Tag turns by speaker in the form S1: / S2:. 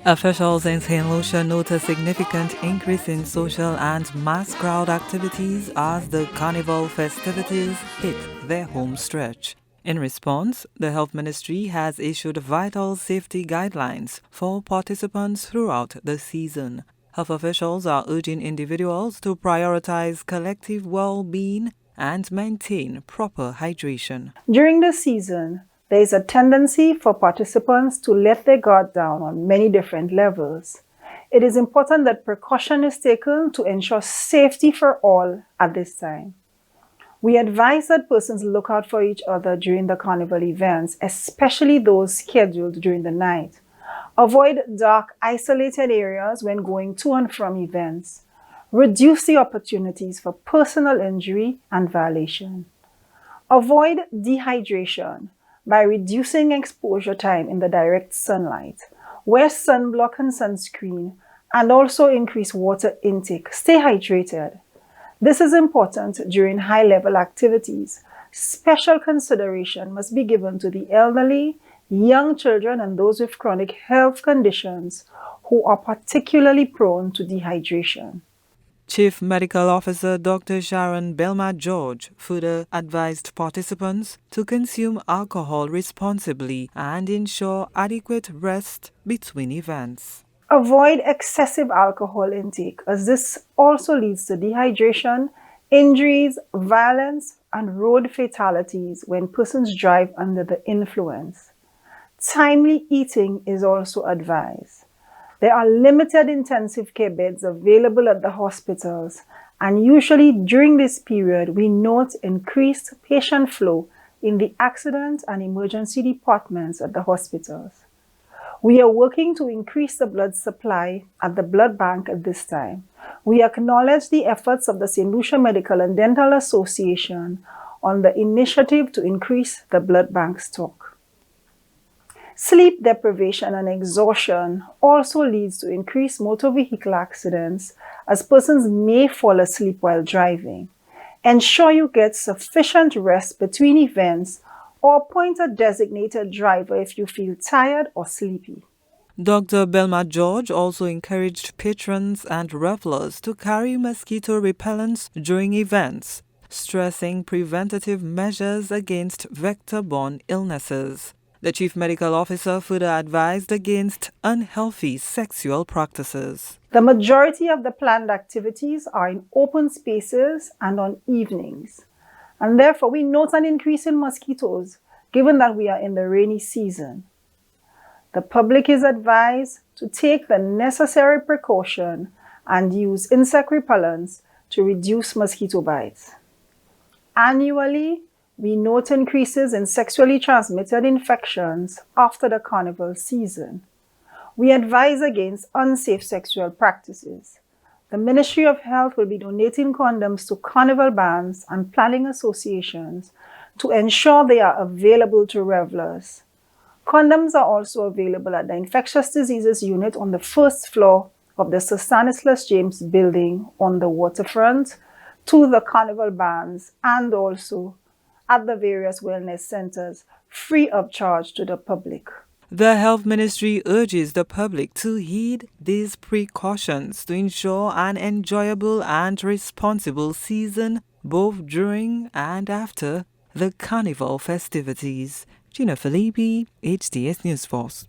S1: Officials in St. Lucia note a significant increase in social and mass crowd activities as the Carnival festivities hit their home stretch. In response, the Health Ministry has issued vital safety guidelines for participants throughout the season. Health officials are urging individuals to prioritize collective well-being and maintain proper hydration.
S2: During the season, there is a tendency for participants to let their guard down on many different levels. It is important that precaution is taken to ensure safety for all at this time. We advise that persons look out for each other during the carnival events, especially those scheduled during the night. Avoid dark, isolated areas when going to and from events. Reduce the opportunities for personal injury and violation. Avoid dehydration by reducing exposure time in the direct sunlight. Wear sunblock and sunscreen, and also increase water intake. Stay hydrated. This is important during high-level activities. Special consideration must be given to the elderly, young children, and those with chronic health conditions who are particularly prone to dehydration.
S1: Chief Medical Officer Dr. Sharon Belma-George further advised participants to consume alcohol responsibly and ensure adequate rest between events.
S2: Avoid excessive alcohol intake, as this also leads to dehydration, injuries, violence, and road fatalities when persons drive under the influence. Timely eating is also advised. There are limited intensive care beds available at the hospitals, and usually during this period, we note increased patient flow in the accident and emergency departments at the hospitals. We are working to increase the blood supply at the blood bank at this time. We acknowledge the efforts of the St. Lucia Medical and Dental Association on the initiative to increase the blood bank stock. Sleep deprivation and exhaustion also leads to increased motor vehicle accidents, as persons may fall asleep while driving. Ensure you get sufficient rest between events, or appoint a designated driver if you feel tired or sleepy.
S1: Dr. Belma-George also encouraged patrons and revelers to carry mosquito repellents during events, stressing preventative measures against vector-borne illnesses. The Chief Medical Officer further advised against unhealthy sexual practices.
S2: The majority of the planned activities are in open spaces and on evenings, and therefore we note an increase in mosquitoes given that we are in the rainy season. The public is advised to take the necessary precaution and use insect repellents to reduce mosquito bites. Annually, we note increases in sexually transmitted infections after the carnival season. We advise against unsafe sexual practices. The Ministry of Health will be donating condoms to carnival bands and planning associations to ensure they are available to revelers. Condoms are also available at the Infectious Diseases Unit on the first floor of the Sir Stanislaus James building on the waterfront, to the carnival bands, and also at the various wellness centers, free of charge to the public.
S1: The Health Ministry urges the public to heed these precautions to ensure an enjoyable and responsible season both during and after the Carnival festivities. Gina Filippi, HDS News Force.